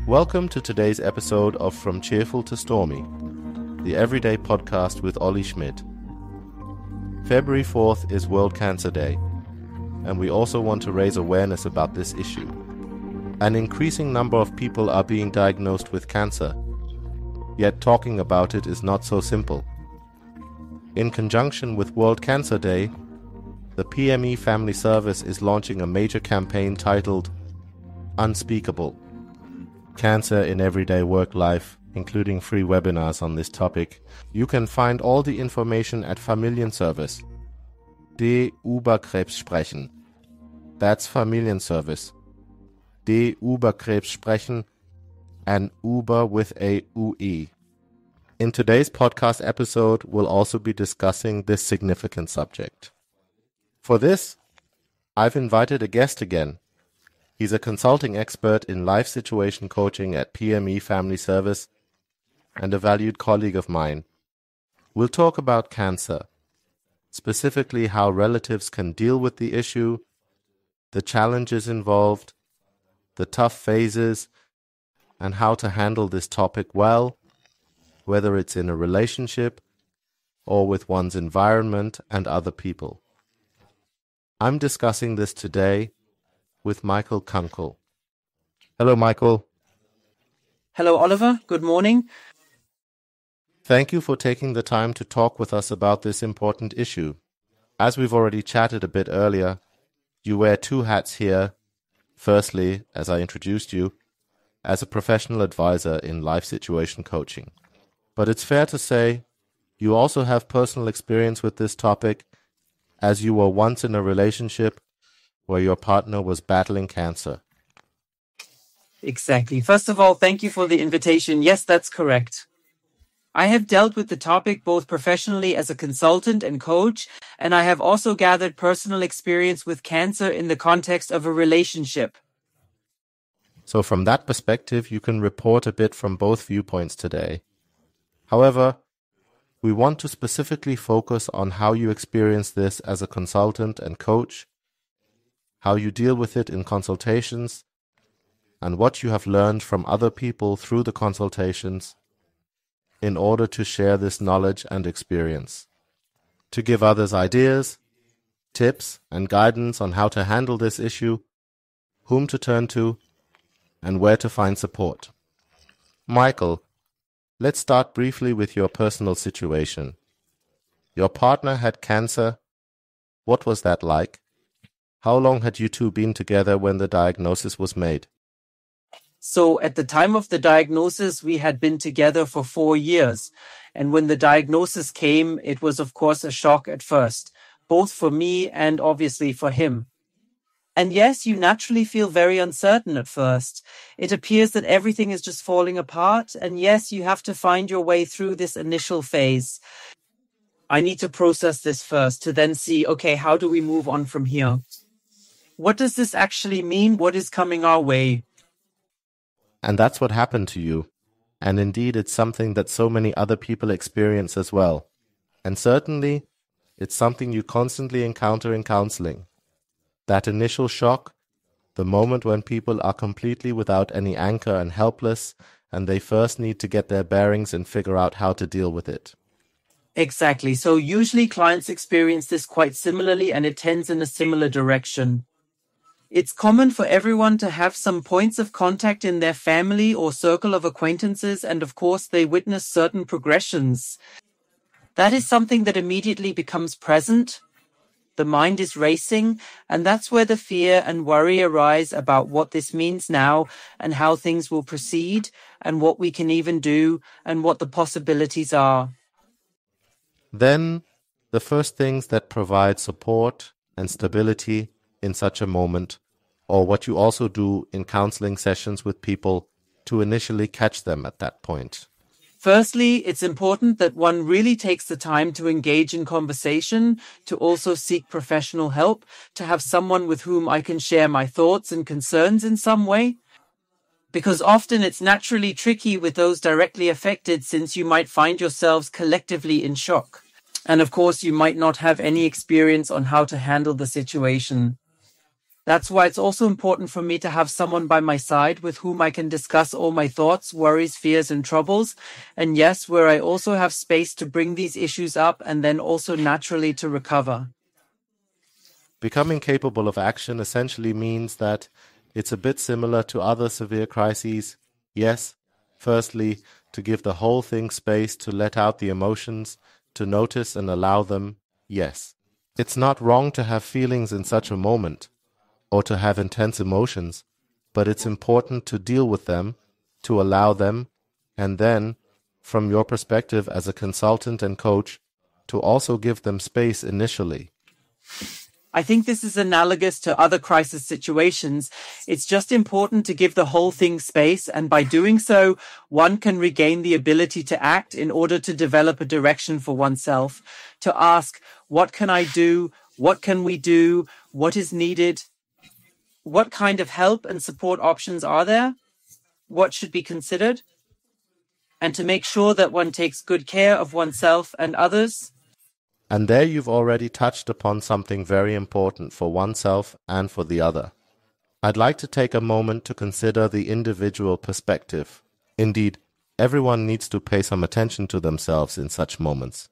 Welcome to today's episode of From Cheerful to Stormy, the everyday podcast with Olli Schmidt. February 4th is World Cancer Day, and we also want to raise awareness about this issue. An increasing number of people are being diagnosed with cancer, yet talking about it is not so simple. In conjunction with World Cancer Day, the PME Family Service is launching a major campaign titled Unspeakable: Cancer in Everyday Work Life, including free webinars on this topic. You can find all the information at Familienservice. Über Krebs sprechen. That's Familienservice. Über Krebs sprechen, and Uber with a UE. In today's podcast episode, we'll also be discussing this significant subject. For this, I've invited a guest again. He's a consulting expert in life situation coaching at PME Family Service and a valued colleague of mine. We'll talk about cancer, specifically how relatives can deal with the issue, the challenges involved, the tough phases, and how to handle this topic well, whether it's in a relationship or with one's environment and other people. I'm discussing this today with Michael Kunkel. Hello, Michael. Hello, Oliver. Good morning. Thank you for taking the time to talk with us about this important issue. As we've already chatted a bit earlier, you wear two hats here. Firstly, as I introduced you, as a professional advisor in life situation coaching. But it's fair to say you also have personal experience with this topic, as you were once in a relationship where your partner was battling cancer. Exactly. First of all, thank you for the invitation. Yes, that's correct. I have dealt with the topic both professionally as a consultant and coach, and I have also gathered personal experience with cancer in the context of a relationship. So from that perspective, you can report a bit from both viewpoints today. However, we want to specifically focus on how you experience this as a consultant and coach, how you deal with it in consultations, and what you have learned from other people through the consultations in order to share this knowledge and experience, to give others ideas, tips, and guidance on how to handle this issue, whom to turn to, and where to find support. Michael, let's start briefly with your personal situation. Your partner had cancer. What was that like? How long had you two been together when the diagnosis was made? So at the time of the diagnosis, we had been together for 4 years. And when the diagnosis came, it was, of course, a shock at first, both for me and obviously for him. And yes, you naturally feel very uncertain at first. It appears that everything is just falling apart. And yes, you have to find your way through this initial phase. I need to process this first to then see, okay, how do we move on from here? What does this actually mean? What is coming our way? And that's what happened to you. And indeed, it's something that so many other people experience as well. And certainly, it's something you constantly encounter in counseling. That initial shock, the moment when people are completely without any anchor and helpless, and they first need to get their bearings and figure out how to deal with it. Exactly. So usually clients experience this quite similarly, and it tends in a similar direction. It's common for everyone to have some points of contact in their family or circle of acquaintances, and of course they witness certain progressions. That is something that immediately becomes present. The mind is racing, and that's where the fear and worry arise about what this means now and how things will proceed and what we can even do and what the possibilities are. Then, the first things that provide support and stability in such a moment, or what you also do in counseling sessions with people to initially catch them at that point. Firstly, it's important that one really takes the time to engage in conversation, to also seek professional help, to have someone with whom I can share my thoughts and concerns in some way. Because often it's naturally tricky with those directly affected, since you might find yourselves collectively in shock. And of course, you might not have any experience on how to handle the situation. That's why it's also important for me to have someone by my side with whom I can discuss all my thoughts, worries, fears, and troubles. And yes, where I also have space to bring these issues up and then also naturally to recover. Becoming capable of action essentially means that it's a bit similar to other severe crises. Yes, firstly, to give the whole thing space to let out the emotions, to notice and allow them. Yes, it's not wrong to have feelings in such a moment, or to have intense emotions, but it's important to deal with them, to allow them, and then, from your perspective as a consultant and coach, to also give them space initially. I think this is analogous to other crisis situations. It's just important to give the whole thing space, and by doing so, one can regain the ability to act in order to develop a direction for oneself, to ask, what can I do? What can we do? What is needed? What kind of help and support options are there? What should be considered? And to make sure that one takes good care of oneself and others. And there you've already touched upon something very important for oneself and for the other. I'd like to take a moment to consider the individual perspective. Indeed, everyone needs to pay some attention to themselves in such moments.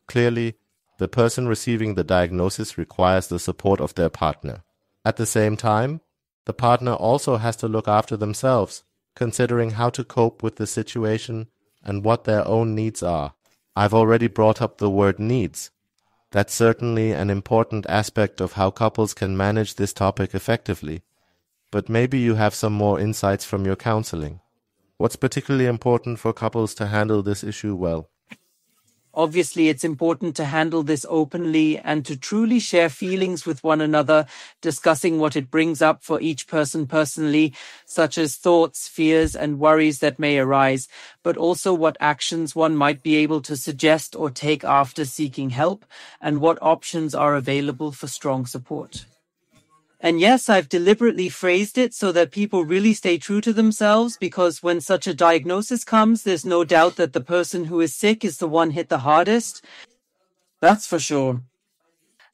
Clearly, the person receiving the diagnosis requires the support of their partner. At the same time, the partner also has to look after themselves, considering how to cope with the situation and what their own needs are. I've already brought up the word needs. That's certainly an important aspect of how couples can manage this topic effectively. But maybe you have some more insights from your counseling. What's particularly important for couples to handle this issue well? Obviously, it's important to handle this openly and to truly share feelings with one another, discussing what it brings up for each person personally, such as thoughts, fears, and worries that may arise, but also what actions one might be able to suggest or take after seeking help, and what options are available for strong support. And yes, I've deliberately phrased it so that people really stay true to themselves, because when such a diagnosis comes, there's no doubt that the person who is sick is the one hit the hardest. That's for sure.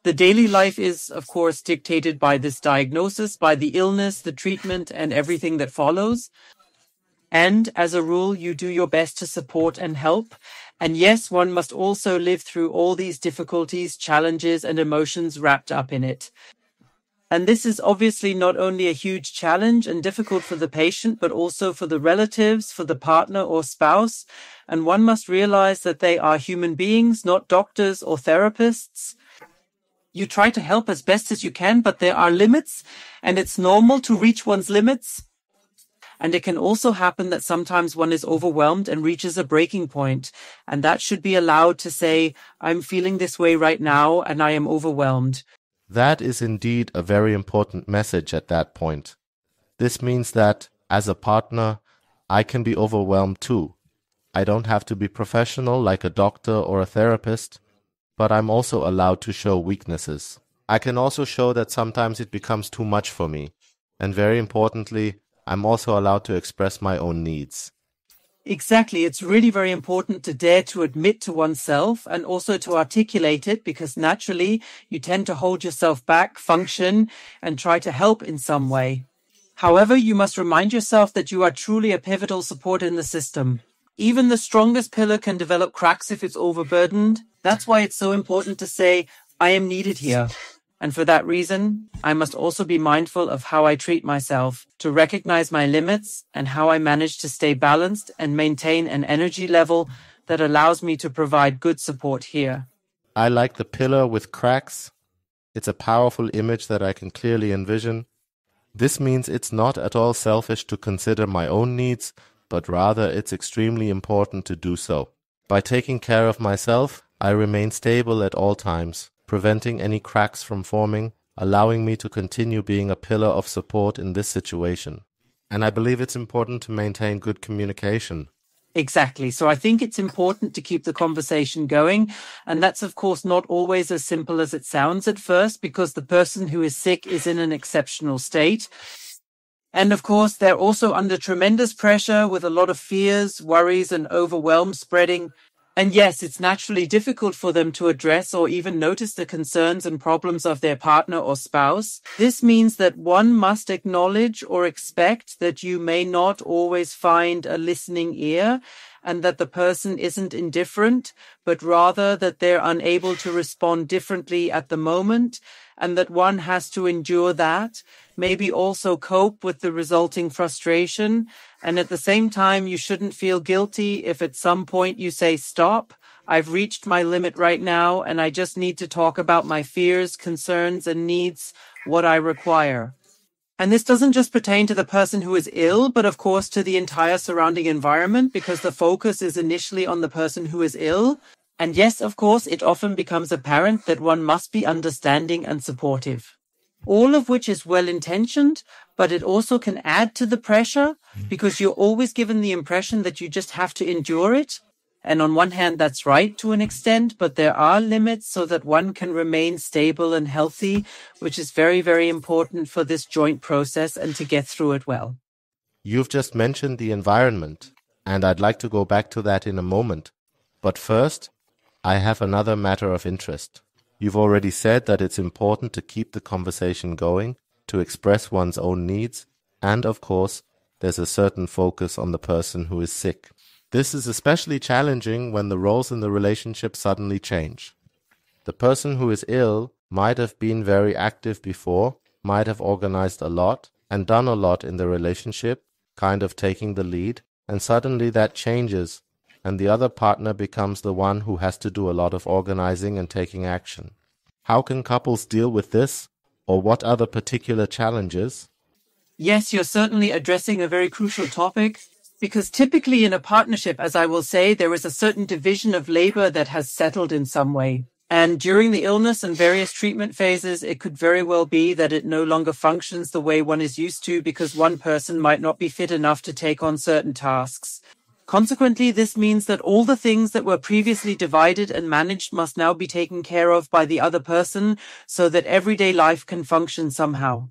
The daily life is, of course, dictated by this diagnosis, by the illness, the treatment, and everything that follows. And as a rule, you do your best to support and help. And yes, one must also live through all these difficulties, challenges, and emotions wrapped up in it. And this is obviously not only a huge challenge and difficult for the patient, but also for the relatives, for the partner or spouse. And one must realize that they are human beings, not doctors or therapists. You try to help as best as you can, but there are limits, and it's normal to reach one's limits. And it can also happen that sometimes one is overwhelmed and reaches a breaking point, and that should be allowed to say, I'm feeling this way right now, and I am overwhelmed. That is indeed a very important message at that point. This means that, as a partner, I can be overwhelmed too. I don't have to be professional like a doctor or a therapist, but I'm also allowed to show weaknesses. I can also show that sometimes it becomes too much for me. And very importantly, I'm also allowed to express my own needs. Exactly. It's really very important to dare to admit to oneself and also to articulate it, because naturally you tend to hold yourself back, function, and try to help in some way. However, you must remind yourself that you are truly a pivotal support in the system. Even the strongest pillar can develop cracks if it's overburdened. That's why it's so important to say, I am needed here. And for that reason, I must also be mindful of how I treat myself, to recognize my limits and how I manage to stay balanced and maintain an energy level that allows me to provide good support here. I like the pillar with cracks. It's a powerful image that I can clearly envision. This means it's not at all selfish to consider my own needs, but rather it's extremely important to do so. By taking care of myself, I remain stable at all times, preventing any cracks from forming, allowing me to continue being a pillar of support in this situation. And I believe it's important to maintain good communication. Exactly. So I think it's important to keep the conversation going. And that's, of course, not always as simple as it sounds at first, because the person who is sick is in an exceptional state. And of course, they're also under tremendous pressure with a lot of fears, worries, and overwhelm spreading. And yes, it's naturally difficult for them to address or even notice the concerns and problems of their partner or spouse. This means that one must acknowledge or expect that you may not always find a listening ear, and that the person isn't indifferent, but rather that they're unable to respond differently at the moment, and that one has to endure that, maybe also cope with the resulting frustration. And at the same time, you shouldn't feel guilty if at some point you say, stop, I've reached my limit right now, and I just need to talk about my fears, concerns, and needs, what I require. And this doesn't just pertain to the person who is ill, but of course to the entire surrounding environment, because the focus is initially on the person who is ill. And yes, of course, it often becomes apparent that one must be understanding and supportive. All of which is well-intentioned, but it also can add to the pressure, because you're always given the impression that you just have to endure it. And on one hand, that's right to an extent, but there are limits so that one can remain stable and healthy, which is very, very important for this joint process and to get through it well. You've just mentioned the environment, and I'd like to go back to that in a moment. But first, I have another matter of interest. You've already said that it's important to keep the conversation going, to express one's own needs, and of course, there's a certain focus on the person who is sick. This is especially challenging when the roles in the relationship suddenly change. The person who is ill might have been very active before, might have organized a lot and done a lot in the relationship, kind of taking the lead, and suddenly that changes, and the other partner becomes the one who has to do a lot of organizing and taking action. How can couples deal with this, or what are the particular challenges? Yes, you're certainly addressing a very crucial topic. Because typically in a partnership, as I will say, there is a certain division of labor that has settled in some way. And during the illness and various treatment phases, it could very well be that it no longer functions the way one is used to, because one person might not be fit enough to take on certain tasks. Consequently, this means that all the things that were previously divided and managed must now be taken care of by the other person so that everyday life can function somehow.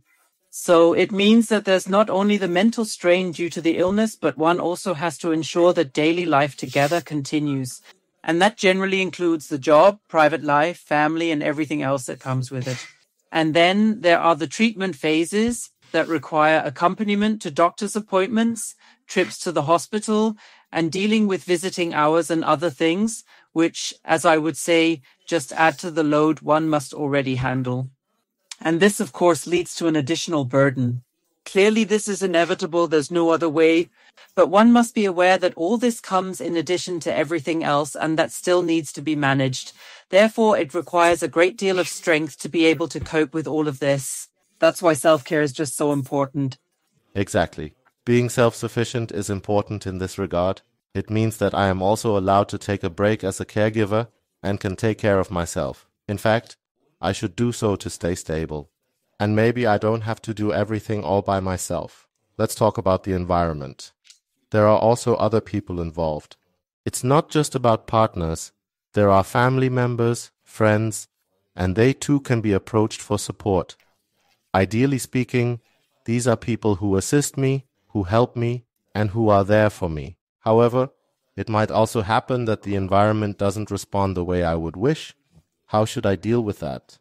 So it means that there's not only the mental strain due to the illness, but one also has to ensure that daily life together continues. And that generally includes the job, private life, family, and everything else that comes with it. And then there are the treatment phases that require accompaniment to doctor's appointments, trips to the hospital, and dealing with visiting hours and other things, which, as I would say, just add to the load one must already handle. And this, of course, leads to an additional burden. Clearly, this is inevitable. There's no other way. But one must be aware that all this comes in addition to everything else, and that still needs to be managed. Therefore, it requires a great deal of strength to be able to cope with all of this. That's why self-care is just so important. Exactly. Being self-sufficient is important in this regard. It means that I am also allowed to take a break as a caregiver and can take care of myself. In fact, I should do so to stay stable. And maybe I don't have to do everything all by myself. Let's talk about the environment. There are also other people involved. It's not just about partners. There are family members, friends, and they too can be approached for support. Ideally speaking, these are people who assist me, who help me, and who are there for me. However, it might also happen that the environment doesn't respond the way I would wish. How should I deal with that?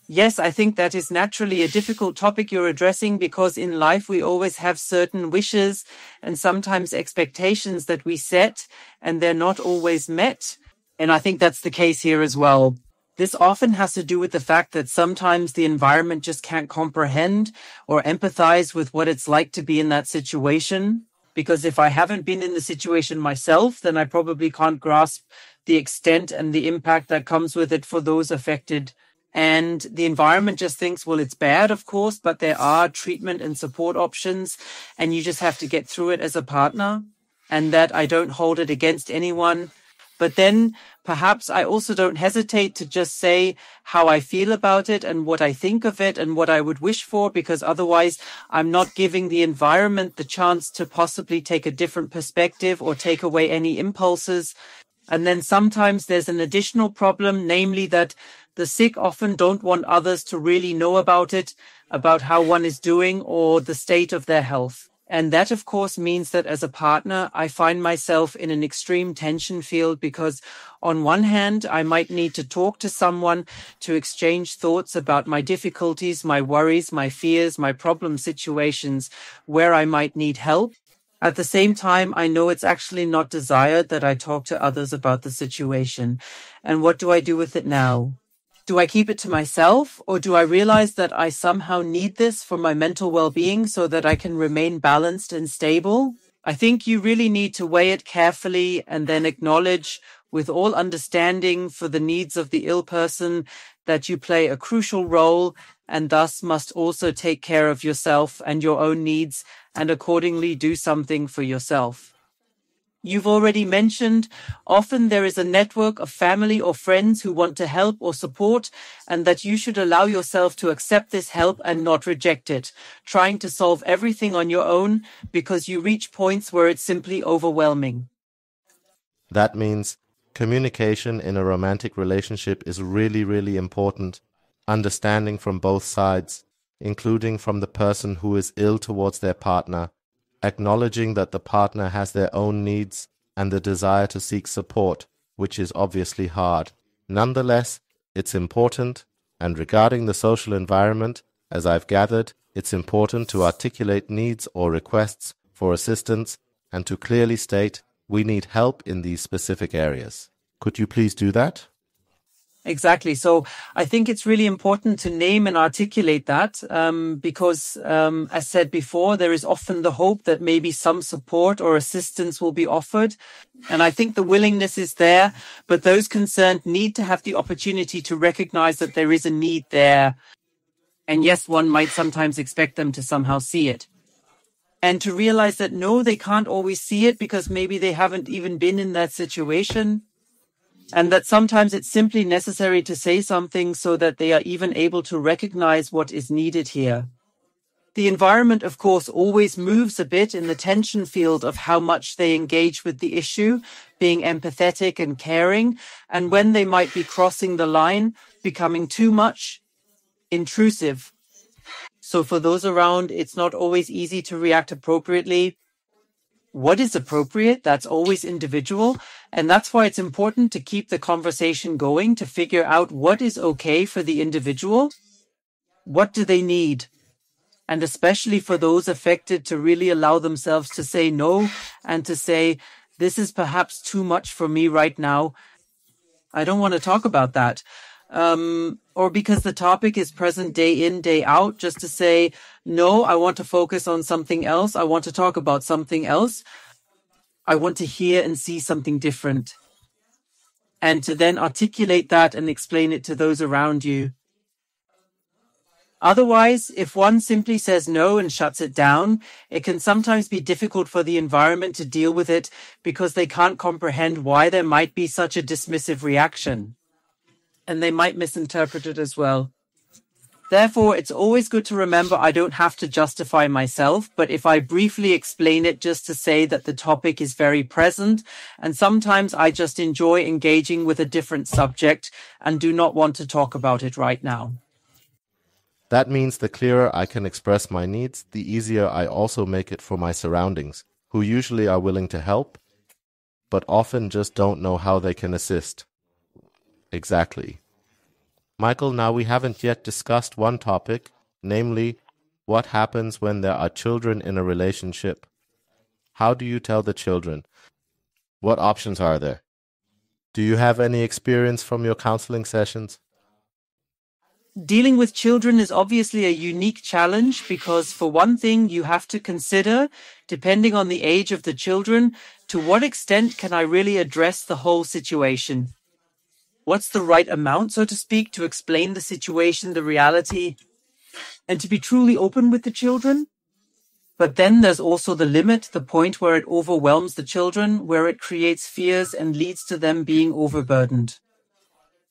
Yes, I think that is naturally a difficult topic you're addressing, because in life we always have certain wishes and sometimes expectations that we set, and they're not always met. And I think that's the case here as well. This often has to do with the fact that sometimes the environment just can't comprehend or empathize with what it's like to be in that situation. Because if I haven't been in the situation myself, then I probably can't grasp the extent and the impact that comes with it for those affected. And the environment just thinks, well, it's bad, of course, but there are treatment and support options, and you just have to get through it as a partner, and that I don't hold it against anyone. But then perhaps I also don't hesitate to just say how I feel about it and what I think of it and what I would wish for, because otherwise I'm not giving the environment the chance to possibly take a different perspective or take away any impulses. And then sometimes there's an additional problem, namely that the sick often don't want others to really know about it, about how one is doing or the state of their health. And that, of course, means that as a partner, I find myself in an extreme tension field because on one hand, I might need to talk to someone to exchange thoughts about my difficulties, my worries, my fears, my problem situations where I might need help. At the same time, I know it's actually not desired that I talk to others about the situation. And what do I do with it now? Do I keep it to myself, or do I realize that I somehow need this for my mental well-being so that I can remain balanced and stable? I think you really need to weigh it carefully and then acknowledge with all understanding for the needs of the ill person that you play a crucial role and thus must also take care of yourself and your own needs and accordingly do something for yourself. You've already mentioned, often there is a network of family or friends who want to help or support, and that you should allow yourself to accept this help and not reject it, trying to solve everything on your own because you reach points where it's simply overwhelming. That means communication in a romantic relationship is really, really important. Understanding from both sides, including from the person who is ill towards their partner, acknowledging that the partner has their own needs and the desire to seek support, which is obviously hard. Nonetheless, it's important, and regarding the social environment, as I've gathered, it's important to articulate needs or requests for assistance and to clearly state, we need help in these specific areas. Could you please do that? Exactly. So I think it's really important to name and articulate that because, as said before, there is often the hope that maybe some support or assistance will be offered. And I think the willingness is there, but those concerned need to have the opportunity to recognize that there is a need there. And yes, one might sometimes expect them to somehow see it. And to realize that no, they can't always see it because maybe they haven't even been in that situation. And that sometimes it's simply necessary to say something so that they are even able to recognize what is needed here. The environment, of course, always moves a bit in the tension field of how much they engage with the issue, being empathetic and caring, and when they might be crossing the line, becoming too much, intrusive. So for those around, it's not always easy to react appropriately. What is appropriate? That's always individual. And that's why it's important to keep the conversation going to figure out what is okay for the individual. What do they need? And especially for those affected to really allow themselves to say no and to say, this is perhaps too much for me right now. I don't want to talk about that. Or because the topic is present day in, day out, just to say, no, I want to focus on something else. I want to talk about something else. I want to hear and see something different. And to then articulate that and explain it to those around you. Otherwise, if one simply says no and shuts it down, it can sometimes be difficult for the environment to deal with it because they can't comprehend why there might be such a dismissive reaction. And they might misinterpret it as well. Therefore, it's always good to remember I don't have to justify myself, but if I briefly explain it just to say that the topic is very present, and sometimes I just enjoy engaging with a different subject and do not want to talk about it right now. That means the clearer I can express my needs, the easier I also make it for my surroundings, who usually are willing to help, but often just don't know how they can assist. Exactly. Michael, now we haven't yet discussed one topic, namely, what happens when there are children in a relationship? How do you tell the children? What options are there? Do you have any experience from your counseling sessions? Dealing with children is obviously a unique challenge because, for one thing, you have to consider, depending on the age of the children, to what extent can I really address the whole situation? What's the right amount, so to speak, to explain the situation, the reality, and to be truly open with the children? But then there's also the limit, the point where it overwhelms the children, where it creates fears and leads to them being overburdened.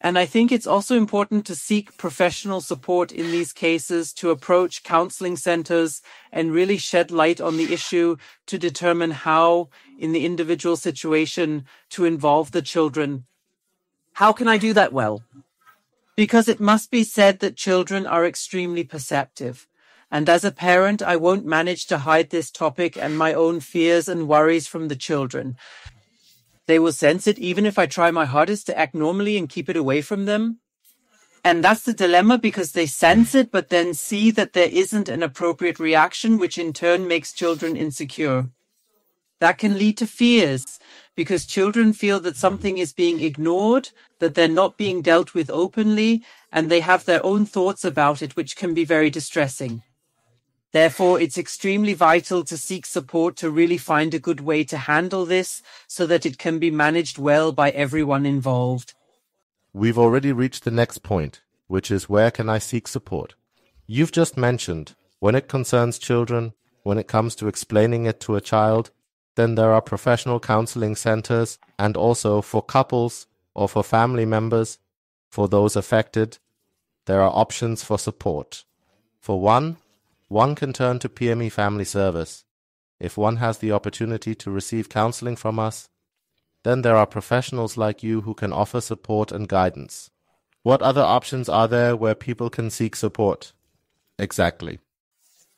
And I think it's also important to seek professional support in these cases, to approach counseling centers and really shed light on the issue to determine how, in the individual situation, to involve the children. How can I do that well? Because it must be said that children are extremely perceptive. And as a parent, I won't manage to hide this topic and my own fears and worries from the children. They will sense it even if I try my hardest to act normally and keep it away from them. And that's the dilemma, because they sense it, but then see that there isn't an appropriate reaction, which in turn makes children insecure. That can lead to fears, because children feel that something is being ignored, that they're not being dealt with openly, and they have their own thoughts about it, which can be very distressing. Therefore, it's extremely vital to seek support to really find a good way to handle this so that it can be managed well by everyone involved. We've already reached the next point, which is where can I seek support? You've just mentioned, when it concerns children, when it comes to explaining it to a child, then there are professional counseling centers, and also for couples or for family members, for those affected, there are options for support. For one can turn to PME Family Service. If one has the opportunity to receive counseling from us, then there are professionals like you who can offer support and guidance. What other options are there where people can seek support? Exactly.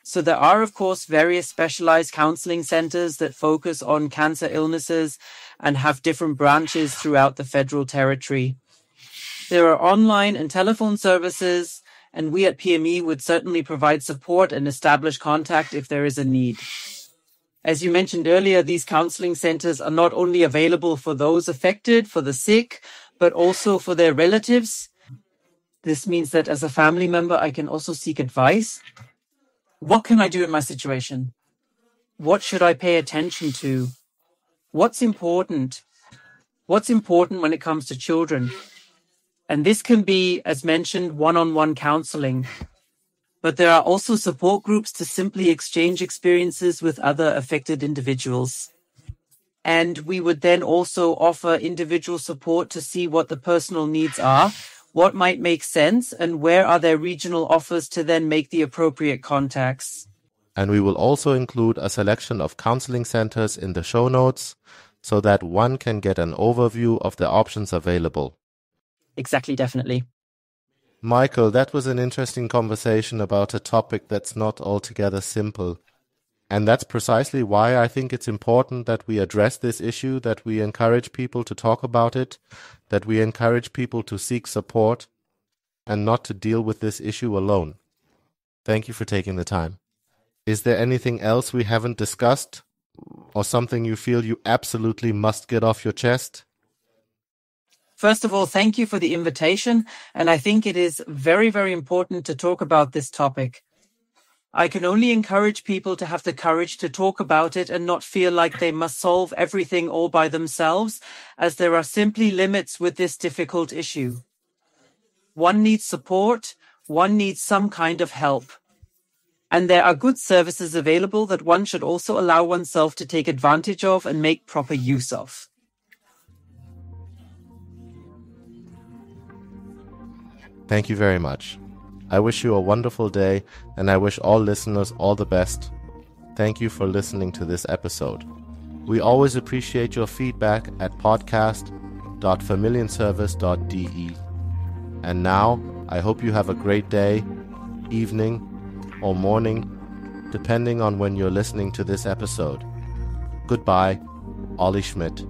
So there are, of course, various specialized counseling centers that focus on cancer illnesses and have different branches throughout the federal territory. There are online and telephone services, and we at PME would certainly provide support and establish contact if there is a need. As you mentioned earlier, these counseling centers are not only available for those affected, for the sick, but also for their relatives. This means that as a family member, I can also seek advice. What can I do in my situation? What should I pay attention to? What's important? What's important when it comes to children? And this can be, as mentioned, one-on-one counseling. But there are also support groups to simply exchange experiences with other affected individuals. And we would then also offer individual support to see what the personal needs are, what might make sense, and where are there regional offers to then make the appropriate contacts. And we will also include a selection of counseling centers in the show notes so that one can get an overview of the options available. Exactly, definitely. Michael, that was an interesting conversation about a topic that's not altogether simple. And that's precisely why I think it's important that we address this issue, that we encourage people to talk about it, that we encourage people to seek support, and not to deal with this issue alone. Thank you for taking the time. Is there anything else we haven't discussed, or something you feel you absolutely must get off your chest? First of all, thank you for the invitation, and I think it is very, very important to talk about this topic. I can only encourage people to have the courage to talk about it and not feel like they must solve everything all by themselves, as there are simply limits with this difficult issue. One needs support, one needs some kind of help. And there are good services available that one should also allow oneself to take advantage of and make proper use of. Thank you very much. I wish you a wonderful day, and I wish all listeners all the best. Thank you for listening to this episode. We always appreciate your feedback at podcast.familienservice.de. And now, I hope you have a great day, evening, or morning, depending on when you're listening to this episode. Goodbye, Olli Schmidt.